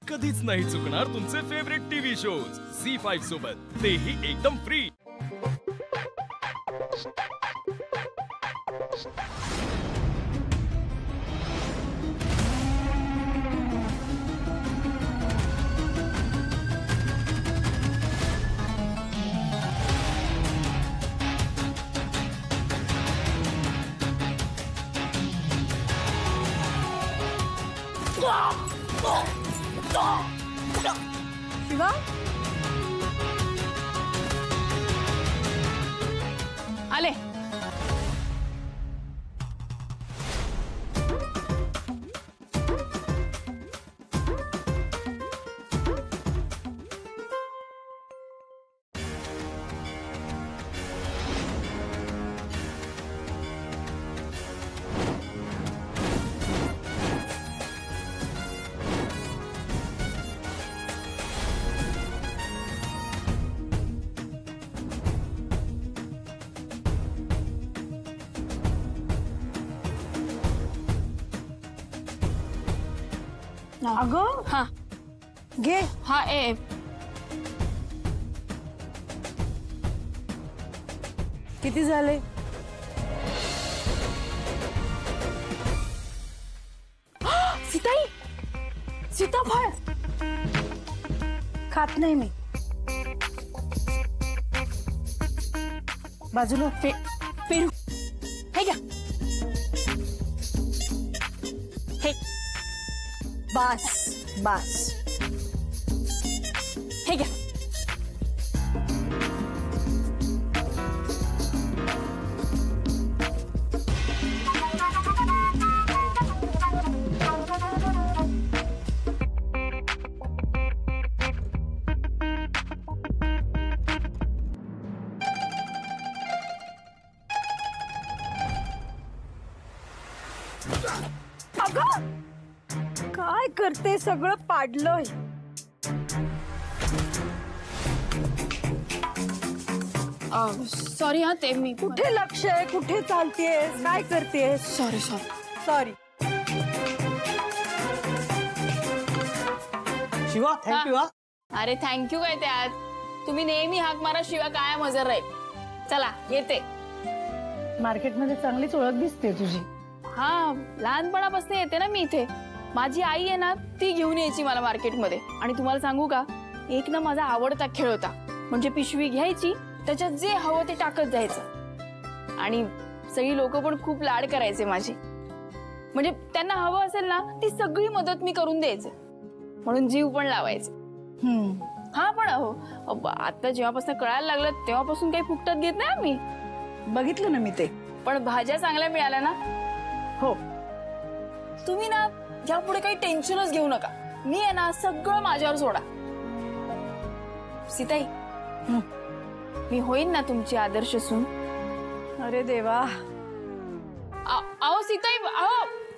कधीच नाही चुकणार तुमचे फेवरेट टीव्ही शोज झी5 सोबत, तेही एकदम फ्री। शिवा, आले। अगं हाँ घे। हाँ ए किती झाले? सीताई, सीताफळ खात नाही मी। बाजूला पेरू हे घ्या। हे बास बास, हे घ्या। अगं काय करते? सगळं पाडलंय। सॉरी हाँ ते मी कुठे लक्ष आहे? कुठे चालतेस? काय करतेस? Sorry sorry sorry. Shiva thank you. हा अरे थँक्यू काय त्यात, तुम्ही नेहमी हाक मारा शिवाय कायम हजर राहील। चला येते। मार्केटमध्ये चांगलीच ओळख दिसते तुझी। हा लहानपणापासून येते ना मी इथे। माझी आई आहे ना ती घेऊन यायची मला मार्केटमध्ये। आणि तुम्हाला सांगू का, एक ना माझा आवडता खेळ होता, म्हणजे पिशवी घ्यायची, त्याच्यात जे हवं ते टाकत जायचं। आणि सगळी लोक पण खूप लाड करायचे माझी, म्हणजे त्यांना हवं असेल ना ती सगळी मदत मी करून द्यायचे, म्हणून जीव पण लावायचे। हा पण अहो आता जेव्हापासून कळायला लागलं तेव्हापासून काही फुकटात घेत नाही मी। बघितलं ना मी ते। पण भाज्या चांगल्या मिळाल्या ना? हो। तुम्ही ना यापुढे काही टेन्शनच घेऊ नका, मी आहे ना सगळं माझ्यावर सोडा। सीताई, मी होईन ना तुमची आदर्श सून। अरे देवा। अहो सीताई,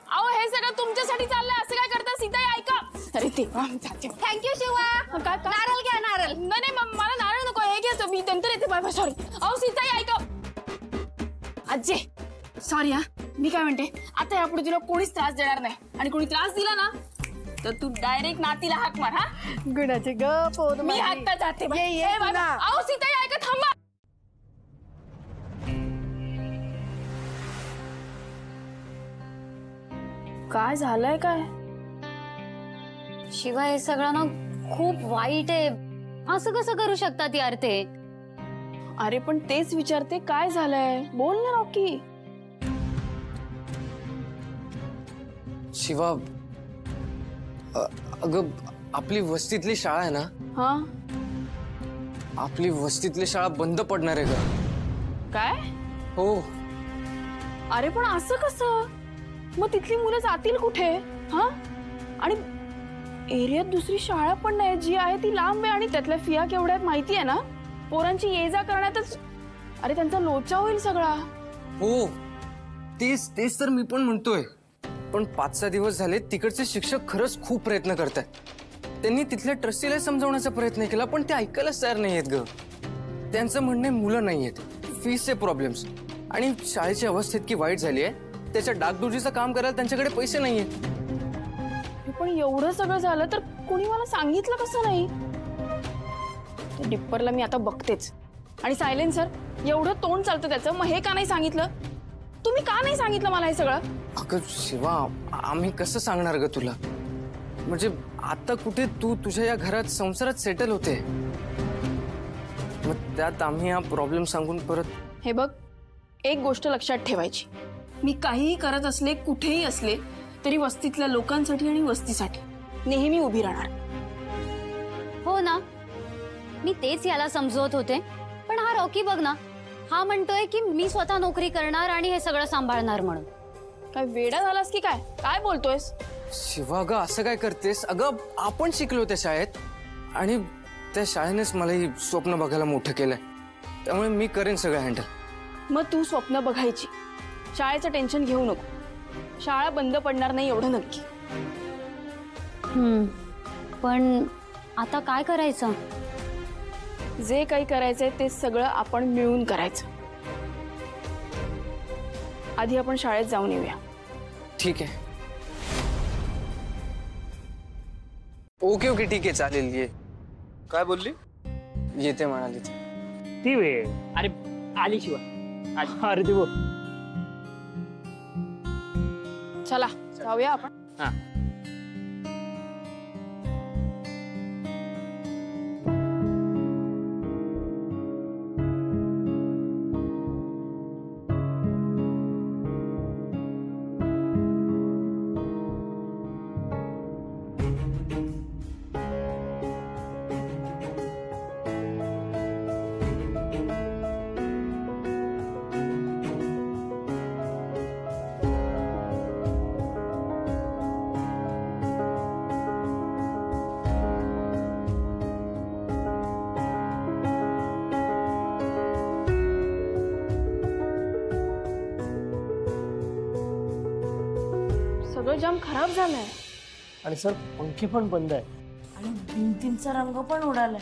अहो हे सगळं तुमच्यासाठी चाललंय, असं काय करता सीताई? ऐका। अरे देवा, थँक्यू शिवा। काय नारळ घ्या, नारळ। नाही मला नारळ नको, हे घ्या मी नंतर येते। Bye bye. सॉरी। अहो सीताई ऐका। आजी सॉरी हा, मी काय म्हणते, आता यापुढे तुला कोणीच त्रास देणार नाही, आणि कोणी त्रास दिला ना तर तू डायरेक्ट नातीला हाक मार। हा गुणाची गप, मी आता जाते। अहो सीताई ऐका, थांबा। काय झालंय काय? शिवाय हे सगळं ना खूप वाईट आहे, असं कसं करू शकतात यार ते? अरे पण तेच विचारते, काय झालंय? बोल ना रॉकी। शिवा, अगं आपली वस्तीतली शाळा आहे ना, हा आपली वस्तीतली शाळा बंद पडणार आहे का? काय? हो। अरे पण असं कसं? मग तिथली मुलं जातील कुठे? हा आणि एरियात दुसरी शाळा पण नाही, जी आहे ती लांब आहे, आणि त्यातल्या फिया केवढ्या माहिती आहे ना? पोरांची ये जा करण्यातच अरे त्यांचा लोचा होईल सगळा। हो तेच तर मी पण म्हणतोय। पण 5-6 दिवस झाले तिकडचे शिक्षक खरंच खूप प्रयत्न करतात। त्यांनी तिथल्या ट्रस्टीला समजावण्याचा प्रयत्न केला, पण ते ऐकायलाच तयार नाहीयेत ग। त्यांचं म्हणणे मुलं नाहीयेत, फीसचे प्रॉब्लेम्स, आणि शाळेची अवस्था इतकी वाईट झाली आहे, त्याच्या डागडुजीचं काम करायला त्यांच्याकडे पैसे नाहीयेत। पण एवढं सगळं झालं तर कोणी मला सांगितलं कसं नाही? त्या डिप्परला मी आता बघतेच. आणि सायलेन्सर, एवढं तोंड चालतं त्याचं, मग हे का नाही सांगितलं? तुम्ही का नाही सांगितलं मला हे सगळं? अगं शिवा, आम्ही कसं सांगणार ग तुला? म्हणजे आता कुठे तू तुझ्या या घरात संसारात सेटल होते, मग त्यात आम्ही हा प्रॉब्लेम सांगून परत. हे बघ, एक गोष्ट लक्षात ठेवायची, मी काहीही करत असले, कुठेही असले तरी वस्तीतल्या लोकांसाठी आणि वस्तीसाठी नेहमी उभी राहणार. हो ना, मी तेच याला समजवत होते. पण हा रॉकी बघ ना, हा म्हणतोय की मी स्वतः नोकरी करणार आणि हे सगळं सांभाळणार म्हणून. काय वेडा झालास की काय? काय बोलतोयस? शिवा ग, असं काय करतेस? अगं आपण शिकलो त्या शाळेत, आणि त्या शाळेनेच मला ही स्वप्न बघायला मोठं केलंय. त्यामुळे मी करेन सगळं हँडल. मग तू स्वप्न बघायची, शाळेचं टेन्शन घेऊ नको. शाळा बंद पडणार नाही एवढं नक्की. पण आता काय करायचं? जे काही करायचंय ते सगळं आपण मिळून करायचं. आधी आपण शाळेत जाऊन येऊया. ठीक आहे. ओके ओके ठीक आहे, चालेल. ये. काय बोलली? येते म्हणाली ती वेळ. अरे आली शिवा. अरे ती बोल. चला जाऊया आपण. हा. सगळं जाम खराब झालंय आणि सर पंखे पण बंद आहे आणि भिंतींचा रंग पण उडालाय.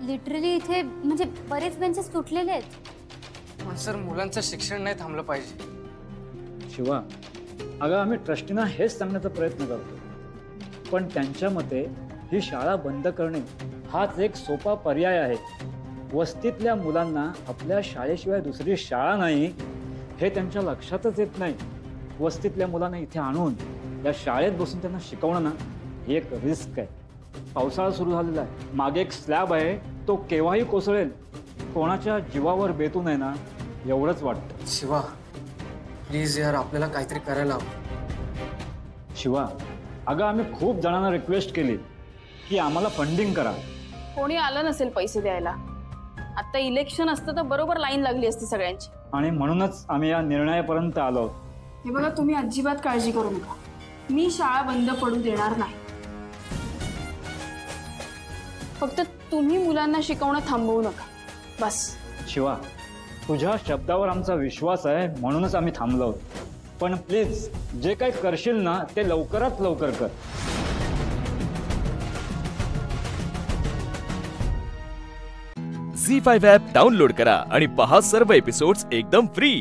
लिटरली इथे म्हणजे बरेच बेंचेस तुटलेले आहेत. पण सर, मुलांचं शिक्षण नाही थांबलं पाहिजे. शिवा, अगं आम्ही ट्रस्टींना हेच सांगण्याचा प्रयत्न करतो, पण त्यांच्या मते ही शाळा बंद करणे हाच एक सोपा पर्याय आहे. वस्तीतल्या मुलांना आपल्या शाळेशिवाय दुसरी शाळा नाही हे त्यांच्या लक्षातच येत नाही. वस्तीतल्या मुलांना इथे आणून या शाळेत बसून त्यांना शिकवणं ना, ही एक रिस्क आहे. पावसाळा सुरू झालेला आहे, मागे एक स्लॅब आहे, तो केव्हाही कोसळेल. कोणाच्या जीवावर बेतू नये ना, एवढंच वाटतं. शिवा प्लीज यार, आपल्याला काहीतरी करायला हवं. शिवा, अगं आम्ही खूप जणांना रिक्वेस्ट केली की आम्हाला फंडिंग करा. कोणी आलं नसेल पैसे द्यायला. आता इलेक्शन असतं तर बरोबर लाईन लागली असती सगळ्यांची. आणि म्हणूनच आम्ही या निर्णयापर्यंत आलो. हे बघा, तुम्ही अजिबात काळजी करू नका. मी शाळा बंद पडू देणार नाही. फक्त तुम्ही मुलांना शिकवणं थांबवू नका, बस. शिवा, तुझ्या शब्दावर आमचा विश्वास आहे म्हणूनच आम्ही थांबलो. पण प्लीज जे काही करशील ना ते लवकरात लवकर कर. झी5 ॲप डाउनलोड करा आणि पहा सर्व एपिसोड्स एकदम फ्री.